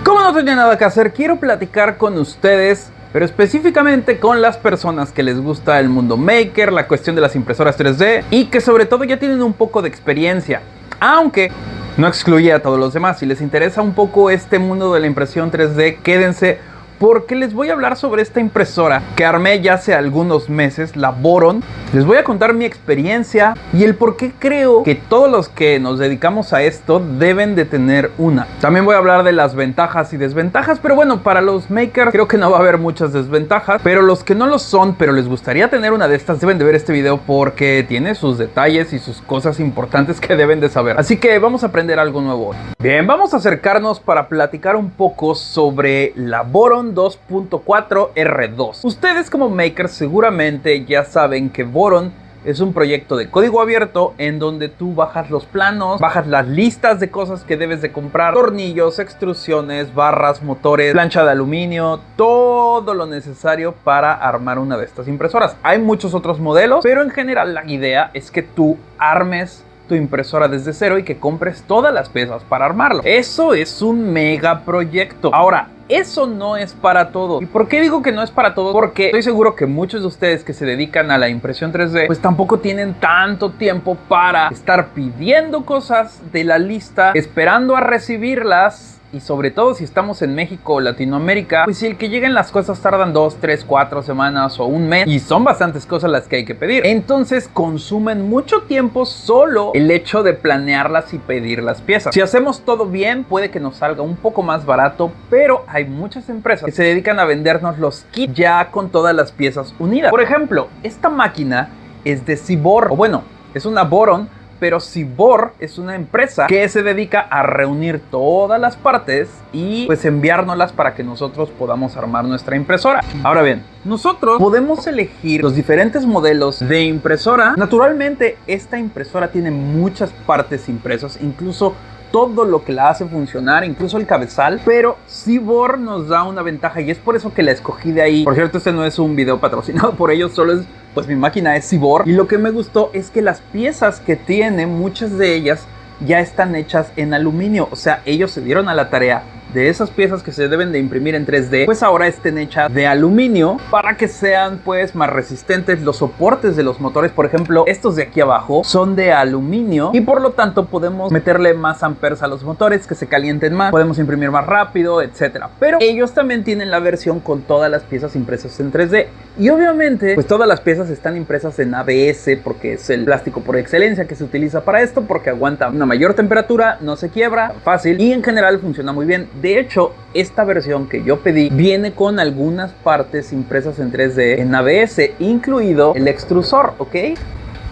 Como no tenía nada que hacer, quiero platicar con ustedes, pero específicamente con las personas que les gusta el mundo maker, la cuestión de las impresoras 3D y que sobre todo ya tienen un poco de experiencia, aunque no excluye a todos los demás. Si les interesa un poco este mundo de la impresión 3D, quédense, porque les voy a hablar sobre esta impresora que armé ya hace algunos meses, la Voron. Les voy a contar mi experiencia y el por qué creo que todos los que nos dedicamos a esto deben de tener una. También voy a hablar de las ventajas y desventajas, pero bueno, para los makers creo que no va a haber muchas desventajas, pero los que no lo son, pero les gustaría tener una de estas, deben de ver este video porque tiene sus detalles y sus cosas importantes que deben de saber. Así que vamos a aprender algo nuevo hoy. Bien, vamos a acercarnos para platicar un poco sobre la Voron 2.4 R2. Ustedes como makers seguramente ya saben que Voron es un proyecto de código abierto en donde tú bajas los planos, bajas las listas de cosas que debes de comprar, tornillos, extrusiones, barras, motores, plancha de aluminio, todo lo necesario para armar una de estas impresoras. Hay muchos otros modelos, pero en general la idea es que tú armes tu impresora desde cero y que compres todas las piezas para armarlo. Eso es un mega proyecto. Ahora, eso no es para todo. ¿Y por qué digo que no es para todo? Porque estoy seguro que muchos de ustedes que se dedican a la impresión 3D pues tampoco tienen tanto tiempo para estar pidiendo cosas de la lista, esperando a recibirlas. Y sobre todo si estamos en México o Latinoamérica, pues si el que lleguen las cosas tardan 2, 3, 4 semanas o un mes, y son bastantes cosas las que hay que pedir. Entonces consumen mucho tiempo solo el hecho de planearlas y pedir las piezas. Si hacemos todo bien, puede que nos salga un poco más barato, pero hay muchas empresas que se dedican a vendernos los kits ya con todas las piezas unidas. Por ejemplo, esta máquina es de Cibor, o bueno, es una Voron, pero Cibor es una empresa que se dedica a reunir todas las partes y pues enviárnoslas para que nosotros podamos armar nuestra impresora. Ahora bien, nosotros podemos elegir los diferentes modelos de impresora. Naturalmente, esta impresora tiene muchas partes impresas, incluso todo lo que la hace funcionar, incluso el cabezal, pero Cibor nos da una ventaja y es por eso que la escogí de ahí. Por cierto, este no es un video patrocinado por ellos, solo es, pues mi máquina es Cibor, y lo que me gustó es que las piezas que tiene, muchas de ellas ya están hechas en aluminio. O sea, ellos se dieron a la tarea de esas piezas que se deben de imprimir en 3D, pues ahora estén hechas de aluminio para que sean pues más resistentes. Los soportes de los motores, por ejemplo, estos de aquí abajo son de aluminio y por lo tanto podemos meterle más amperes a los motores, que se calienten más, podemos imprimir más rápido, etcétera. Pero ellos también tienen la versión con todas las piezas impresas en 3D y obviamente pues todas las piezas están impresas en ABS porque es el plástico por excelencia que se utiliza para esto, porque aguanta una mayor temperatura, no se quiebra fácil y en general funciona muy bien. De hecho, esta versión que yo pedí viene con algunas partes impresas en 3D en ABS, incluido el extrusor, ¿ok?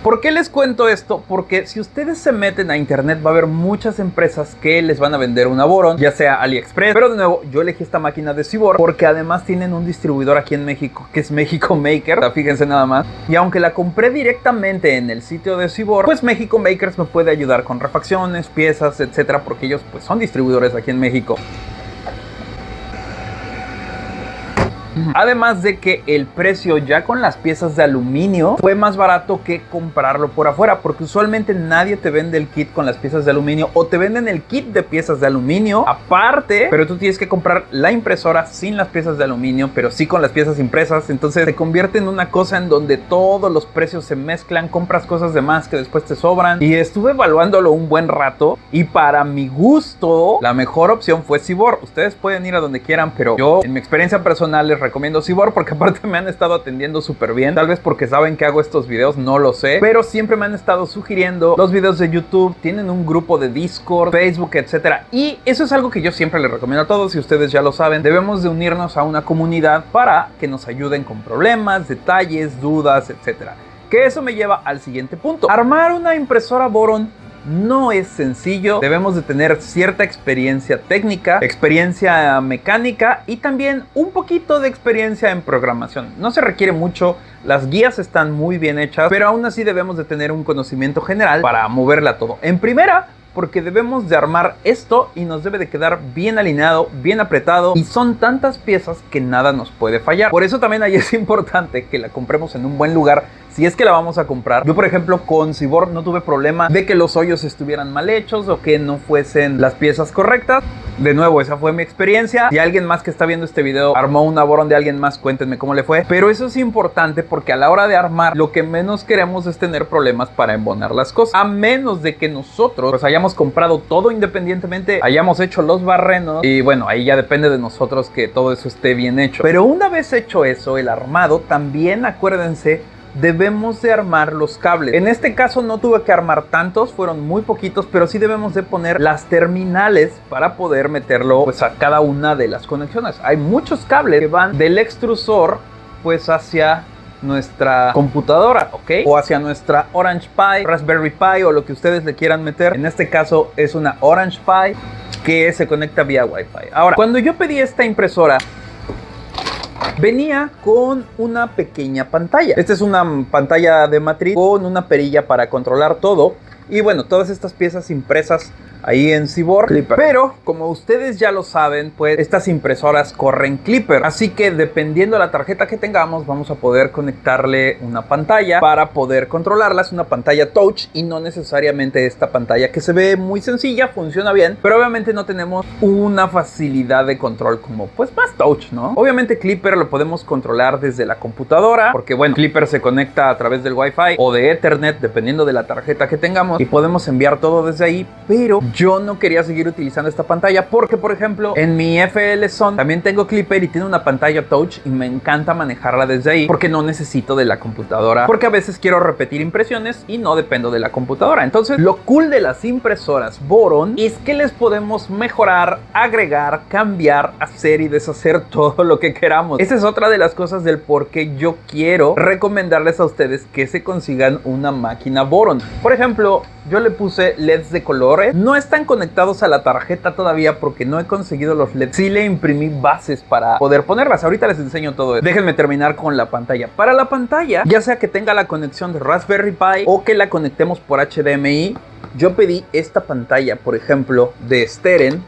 ¿Por qué les cuento esto? Porque si ustedes se meten a internet va a haber muchas empresas que les van a vender una Voron, ya sea AliExpress, pero de nuevo yo elegí esta máquina de Cibor porque además tienen un distribuidor aquí en México que es México Maker, fíjense nada más, y aunque la compré directamente en el sitio de Cibor, pues México Makers me puede ayudar con refacciones, piezas, etcétera, porque ellos pues son distribuidores aquí en México. Además de que el precio ya con las piezas de aluminio fue más barato que comprarlo por afuera, porque usualmente nadie te vende el kit con las piezas de aluminio o te venden el kit de piezas de aluminio aparte, pero tú tienes que comprar la impresora sin las piezas de aluminio, pero sí con las piezas impresas. Entonces se convierte en una cosa en donde todos los precios se mezclan, compras cosas de más que después te sobran, y estuve evaluándolo un buen rato y para mi gusto la mejor opción fue Cibor. Ustedes pueden ir a donde quieran, pero yo en mi experiencia personal les recomiendo Cibor porque aparte me han estado atendiendo súper bien. Tal vez porque saben que hago estos videos, no lo sé, pero siempre me han estado sugiriendo los videos de YouTube. Tienen un grupo de Discord, Facebook, etcétera, y eso es algo que yo siempre les recomiendo a todos y ustedes ya lo saben. Debemos de unirnos a una comunidad para que nos ayuden con problemas, detalles, dudas, etcétera. Que eso me lleva al siguiente punto. Armar una impresora Voron no es sencillo. Debemos de tener cierta experiencia técnica, experiencia mecánica y también un poquito de experiencia en programación. No se requiere mucho, las guías están muy bien hechas, pero aún así debemos de tener un conocimiento general para moverla todo. En primera, porque debemos de armar esto y nos debe de quedar bien alineado, bien apretado, y son tantas piezas que nada nos puede fallar. Por eso también ahí es importante que la compremos en un buen lugar si es que la vamos a comprar. Yo, por ejemplo, con Cibor no tuve problema de que los hoyos estuvieran mal hechos o que no fuesen las piezas correctas. De nuevo, esa fue mi experiencia. Si alguien más que está viendo este video armó una Boron de alguien más, cuéntenme cómo le fue. Pero eso es importante porque a la hora de armar, lo que menos queremos es tener problemas para embonar las cosas. A menos de que nosotros pues hayamos comprado todo independientemente, hayamos hecho los barrenos. Y bueno, ahí ya depende de nosotros que todo eso esté bien hecho. Pero una vez hecho eso, el armado, también acuérdense, debemos de armar los cables. En este caso no tuve que armar tantos, fueron muy poquitos, pero sí debemos de poner las terminales para poder meterlo pues a cada una de las conexiones. Hay muchos cables que van del extrusor pues hacia nuestra computadora, ¿ok? O hacia nuestra Orange Pi, Raspberry Pi o lo que ustedes le quieran meter. En este caso es una Orange Pi que se conecta vía Wi-Fi. Ahora, cuando yo pedí esta impresora, venía con una pequeña pantalla. Esta es una pantalla de matriz con una perilla para controlar todo. Y bueno, todas estas piezas impresas ahí en Seaboard Klipper. Pero como ustedes ya lo saben, pues estas impresoras corren Klipper. Así que dependiendo de la tarjeta que tengamos, vamos a poder conectarle una pantalla para poder controlarla. Es una pantalla touch y no necesariamente esta pantalla que se ve muy sencilla, funciona bien, pero obviamente no tenemos una facilidad de control como pues más touch, ¿no? Obviamente Klipper lo podemos controlar desde la computadora, porque bueno, Klipper se conecta a través del Wi-Fi o de Ethernet, dependiendo de la tarjeta que tengamos, y podemos enviar todo desde ahí. Pero yo no quería seguir utilizando esta pantalla porque, por ejemplo, en mi FL Zone también tengo Klipper y tiene una pantalla touch y me encanta manejarla desde ahí porque no necesito de la computadora, porque a veces quiero repetir impresiones y no dependo de la computadora. Entonces, lo cool de las impresoras Boron es que les podemos mejorar, agregar, cambiar, hacer y deshacer todo lo que queramos. Esa es otra de las cosas del por qué yo quiero recomendarles a ustedes que se consigan una máquina Boron. Por ejemplo, yo le puse LEDs de colores. No están conectados a la tarjeta todavía porque no he conseguido los LEDs. Sí le imprimí bases para poder ponerlas. Ahorita les enseño todo eso. Déjenme terminar con la pantalla. Para la pantalla, ya sea que tenga la conexión de Raspberry Pi o que la conectemos por HDMI, yo pedí esta pantalla, por ejemplo, de Steren,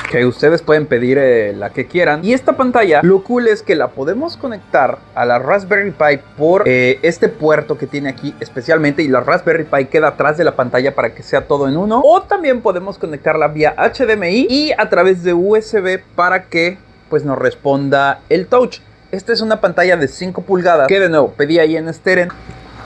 que ustedes pueden pedir la que quieran. Y esta pantalla, lo cool es que la podemos conectar a la Raspberry Pi por este puerto que tiene aquí especialmente, y la Raspberry Pi queda atrás de la pantalla para que sea todo en uno. O también podemos conectarla vía HDMI y a través de USB para que pues nos responda el touch. Esta es una pantalla de 5 pulgadas que de nuevo pedí ahí en Steren.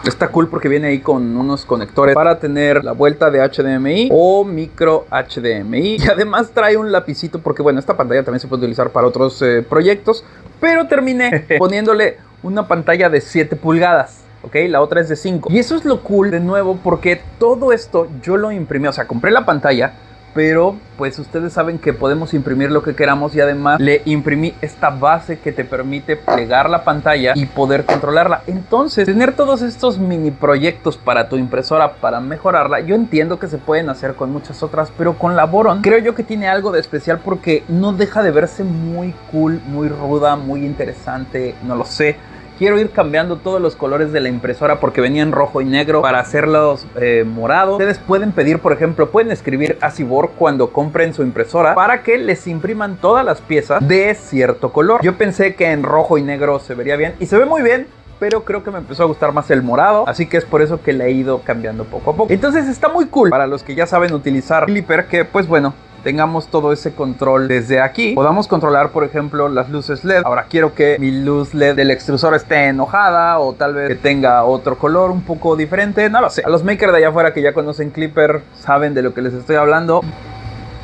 Está cool porque viene ahí con unos conectores para tener la vuelta de HDMI o micro HDMI. Y además trae un lapicito porque bueno, esta pantalla también se puede utilizar para otros proyectos. Pero terminé poniéndole una pantalla de 7 pulgadas. Ok, la otra es de 5. Y eso es lo cool de nuevo porque todo esto yo lo imprimí. O sea, compré la pantalla, pero pues ustedes saben que podemos imprimir lo que queramos, y además le imprimí esta base que te permite plegar la pantalla y poder controlarla. Entonces, tener todos estos mini proyectos para tu impresora para mejorarla, yo entiendo que se pueden hacer con muchas otras, pero con la Boron creo yo que tiene algo de especial porque no deja de verse muy cool, muy ruda, muy interesante, no lo sé. Quiero ir cambiando todos los colores de la impresora porque venían rojo y negro para hacerlos morados. Ustedes pueden pedir, por ejemplo, pueden escribir a Seaboard cuando compren su impresora para que les impriman todas las piezas de cierto color. Yo pensé que en rojo y negro se vería bien y se ve muy bien, pero creo que me empezó a gustar más el morado, así que es por eso que le he ido cambiando poco a poco. Entonces está muy cool para los que ya saben utilizar Klipper, que pues bueno, tengamos todo ese control desde aquí. Podamos controlar, por ejemplo, las luces LED. Ahora quiero que mi luz LED del extrusor esté enojada, o tal vez que tenga otro color un poco diferente, no lo sé. A los makers de allá afuera que ya conocen Klipper saben de lo que les estoy hablando.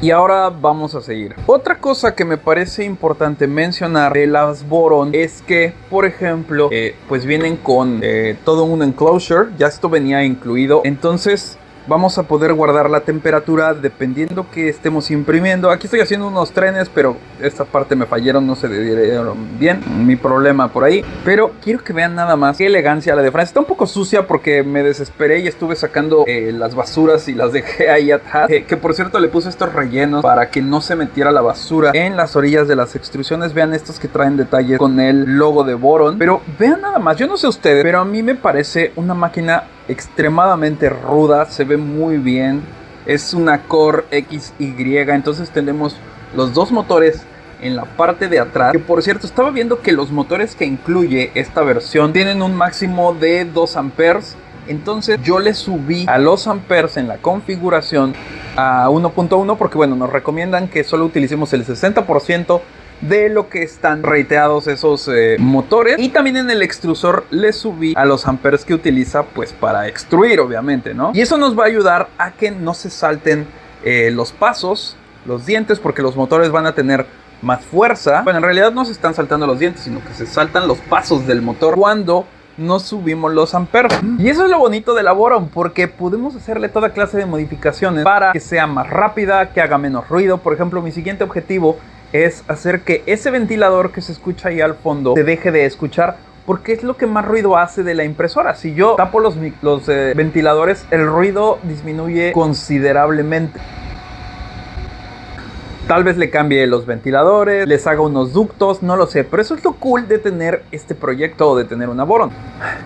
Y ahora vamos a seguir. Otra cosa que me parece importante mencionar de las Boron es que, por ejemplo, pues vienen con todo un enclosure. Ya esto venía incluido. Entonces vamos a poder guardar la temperatura dependiendo que estemos imprimiendo. Aquí estoy haciendo unos trenes, pero esta parte me fallaron, no se dieron bien. Mi problema por ahí. Pero quiero que vean nada más qué elegancia la de Francia. Está un poco sucia porque me desesperé y estuve sacando las basuras y las dejé ahí atrás. Que por cierto le puse estos rellenos para que no se metiera la basura en las orillas de las extrusiones. Vean estos que traen detalles con el logo de Boron. Pero vean nada más, yo no sé ustedes, pero a mí me parece una máquina extremadamente ruda, se ve muy bien. Es una Core XY, entonces tenemos los dos motores en la parte de atrás, que por cierto estaba viendo que los motores que incluye esta versión tienen un máximo de 2 amperes Entonces yo le subí a los amperes en la configuración a 1.1 porque bueno, nos recomiendan que solo utilicemos el 60% de lo que están rateados esos motores. Y también en el extrusor le subí a los amperes que utiliza pues para extruir, obviamente, ¿no? Y eso nos va a ayudar a que no se salten los pasos, los dientes, porque los motores van a tener más fuerza. Bueno, en realidad no se están saltando los dientes, sino que se saltan los pasos del motor cuando no subimos los amperes. Y eso es lo bonito de la Voron, porque podemos hacerle toda clase de modificaciones para que sea más rápida, que haga menos ruido. Por ejemplo, mi siguiente objetivo es hacer que ese ventilador que se escucha ahí al fondo se deje de escuchar, porque es lo que más ruido hace de la impresora. Si yo tapo los ventiladores, el ruido disminuye considerablemente. Tal vez le cambie los ventiladores, les haga unos ductos, no lo sé. Pero eso es lo cool de tener este proyecto o de tener una Voron,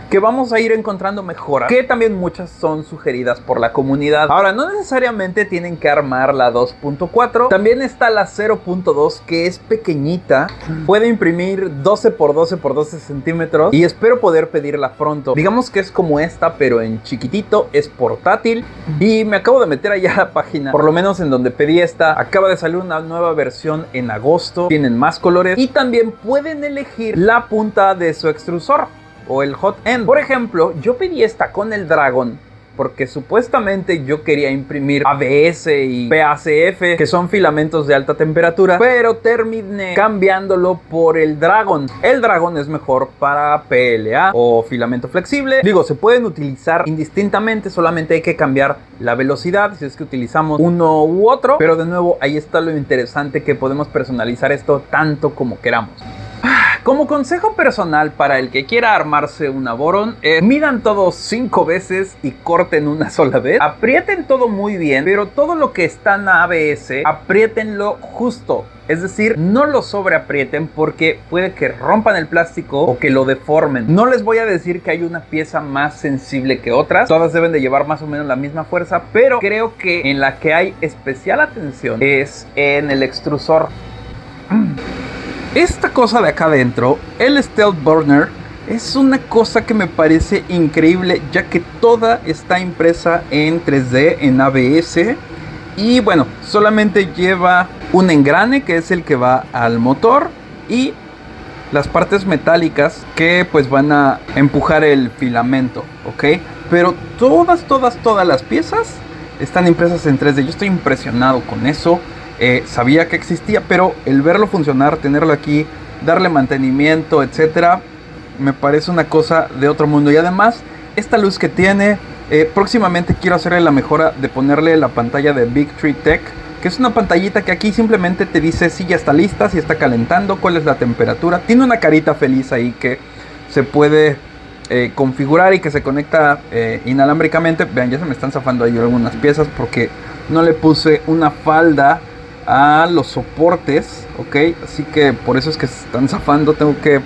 que vamos a ir encontrando mejoras, que también muchas son sugeridas por la comunidad. Ahora, no necesariamente tienen que armar la 2.4. También está la 0.2, que es pequeñita. Puede imprimir 12 por 12 por 12 centímetros. Y espero poder pedirla pronto. Digamos que es como esta, pero en chiquitito. Es portátil. Y me acabo de meter allá a la página, por lo menos en donde pedí esta. Acaba de salir una nueva versión en agosto. Tienen más colores. Y también pueden elegir la punta de su extrusor o el hot end. Por ejemplo, yo pedí esta con el Dragon porque supuestamente yo quería imprimir ABS y PACF, que son filamentos de alta temperatura, pero terminé cambiándolo por el Dragon. El Dragon es mejor para PLA o filamento flexible. Digo, se pueden utilizar indistintamente, solamente hay que cambiar la velocidad si es que utilizamos uno u otro. Pero de nuevo, ahí está lo interesante, que podemos personalizar esto tanto como queramos. Como consejo personal para el que quiera armarse una Voron, midan todo 5 veces y corten una sola vez. Aprieten todo muy bien, pero todo lo que está en ABS, apriétenlo justo. Es decir, no lo sobreaprieten porque puede que rompan el plástico o que lo deformen. No les voy a decir que hay una pieza más sensible que otras. Todas deben de llevar más o menos la misma fuerza, pero creo que en la que hay especial atención es en el extrusor. Esta cosa de acá adentro, el Stealth Burner, es una cosa que me parece increíble, ya que toda está impresa en 3D, en ABS. Y bueno, solamente lleva un engrane, que es el que va al motor, y las partes metálicas que pues van a empujar el filamento, ¿ok? Pero todas las piezas están impresas en 3D. Yo estoy impresionado con eso. Sabía que existía, pero el verlo funcionar, tenerlo aquí, darle mantenimiento, etcétera, me parece una cosa de otro mundo. Y además, esta luz que tiene, próximamente quiero hacerle la mejora de ponerle la pantalla de Big Tree Tech, que es una pantallita que aquí simplemente te dice si ya está lista, si está calentando, cuál es la temperatura. Tiene una carita feliz ahí que se puede configurar y que se conecta inalámbricamente. Vean, ya se me están zafando ahí algunas piezas porque no le puse una falda a los soportes, ok, así que por eso es que se están zafando. Tengo que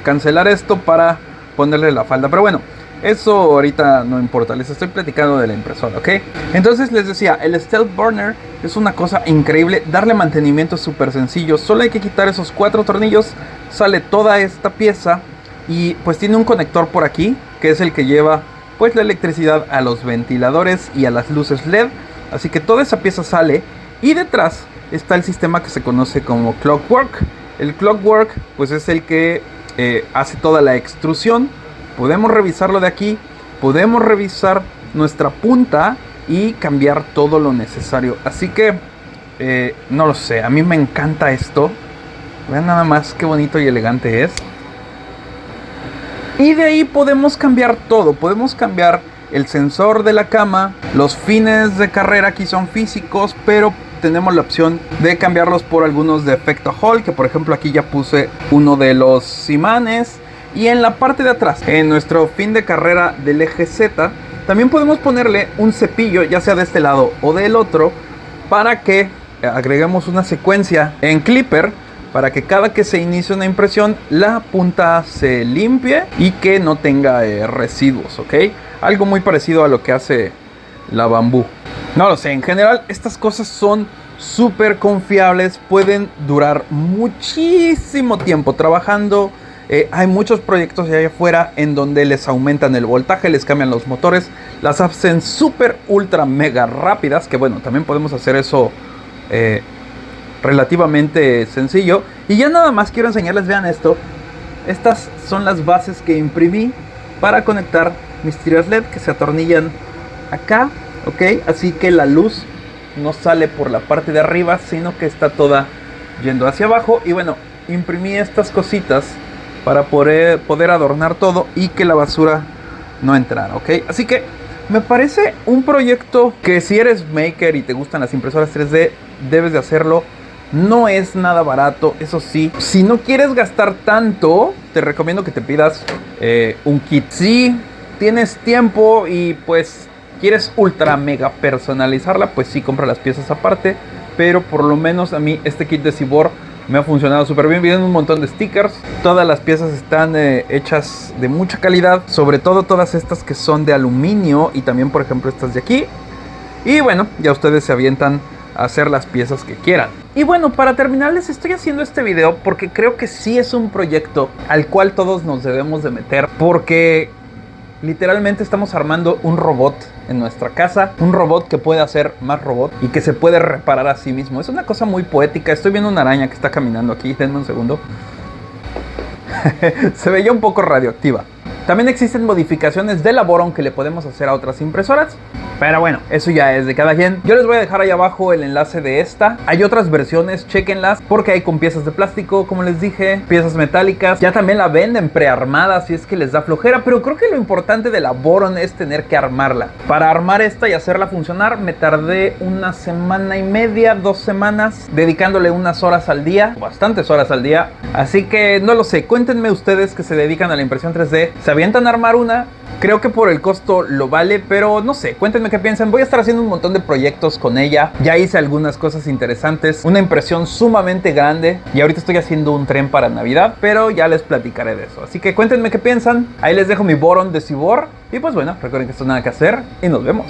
cancelar esto para ponerle la falda, pero bueno, eso ahorita no importa, les estoy platicando de la impresora, ok. Entonces les decía, el Stealth Burner es una cosa increíble. Darle mantenimiento es súper sencillo, solo hay que quitar esos 4 tornillos, sale toda esta pieza y pues tiene un conector por aquí, que es el que lleva pues la electricidad a los ventiladores y a las luces LED, así que toda esa pieza sale. Y detrás está el sistema que se conoce como Clockwork. El Clockwork pues es el que hace toda la extrusión. Podemos revisarlo de aquí, podemos revisar nuestra punta y cambiar todo lo necesario. Así que no lo sé, a mí me encanta esto. Vean nada más qué bonito y elegante es. Y de ahí podemos cambiar todo. Podemos cambiar el sensor de la cama. Los fines de carrera aquí son físicos, pero tenemos la opción de cambiarlos por algunos de efecto Hall, que por ejemplo aquí ya puse uno de los imanes. Y en la parte de atrás, en nuestro fin de carrera del eje Z, también podemos ponerle un cepillo, ya sea de este lado o del otro, para que agreguemos una secuencia en Clipper, para que cada que se inicie una impresión la punta se limpie y que no tenga residuos, ¿ok? Algo muy parecido a lo que hace la Bamboo. No lo sé, en general estas cosas son súper confiables, pueden durar muchísimo tiempo trabajando. Hay muchos proyectos allá afuera en donde les aumentan el voltaje, les cambian los motores, las hacen súper, ultra, mega rápidas, que bueno, también podemos hacer eso relativamente sencillo. Y ya nada más quiero enseñarles, vean esto. Estas son las bases que imprimí para conectar mis tiras LED que se atornillan acá, ok, así que la luz no sale por la parte de arriba, sino que está toda yendo hacia abajo. Y bueno, imprimí estas cositas para poder adornar todo y que la basura no entrara, ok. Así que me parece un proyecto que si eres maker y te gustan las impresoras 3D, debes de hacerlo. No es nada barato, eso sí. Si no quieres gastar tanto, te recomiendo que te pidas un kit. Si tienes tiempo y pues quieres ultra mega personalizarla, pues sí, compra las piezas aparte. Pero por lo menos a mí este kit de Cibor me ha funcionado súper bien. Vienen un montón de stickers. Todas las piezas están hechas de mucha calidad. Sobre todo todas estas que son de aluminio. Y también por ejemplo estas de aquí. Y bueno, ya ustedes se avientan a hacer las piezas que quieran. Y bueno, para terminar les estoy haciendo este video porque creo que sí es un proyecto al cual todos nos debemos de meter. Porque literalmente estamos armando un robot en nuestra casa. Un robot que puede hacer más robot y que se puede reparar a sí mismo. Es una cosa muy poética. Estoy viendo una araña que está caminando aquí. Denme un segundo. Se veía un poco radioactiva. También existen modificaciones de la Voron que le podemos hacer a otras impresoras. Pero bueno, eso ya es de cada quien. Yo les voy a dejar ahí abajo el enlace de esta. Hay otras versiones, chéquenlas, porque hay con piezas de plástico, como les dije, piezas metálicas. Ya también la venden prearmada si es que les da flojera. Pero creo que lo importante de la Voron es tener que armarla. Para armar esta y hacerla funcionar me tardé una semana y media, 2 semanas, dedicándole unas horas al día, bastantes horas al día. Así que no lo sé, cuéntenme ustedes que se dedican a la impresión 3D. ¿Se avientan a armar una? Creo que por el costo lo vale, pero no sé, cuéntenme qué piensan. Voy a estar haciendo un montón de proyectos con ella. Ya hice algunas cosas interesantes, una impresión sumamente grande y ahorita estoy haciendo un tren para Navidad, pero ya les platicaré de eso. Así que cuéntenme qué piensan. Ahí les dejo mi Voron de Cibor y pues bueno, recuerden que esto es nada que hacer y nos vemos.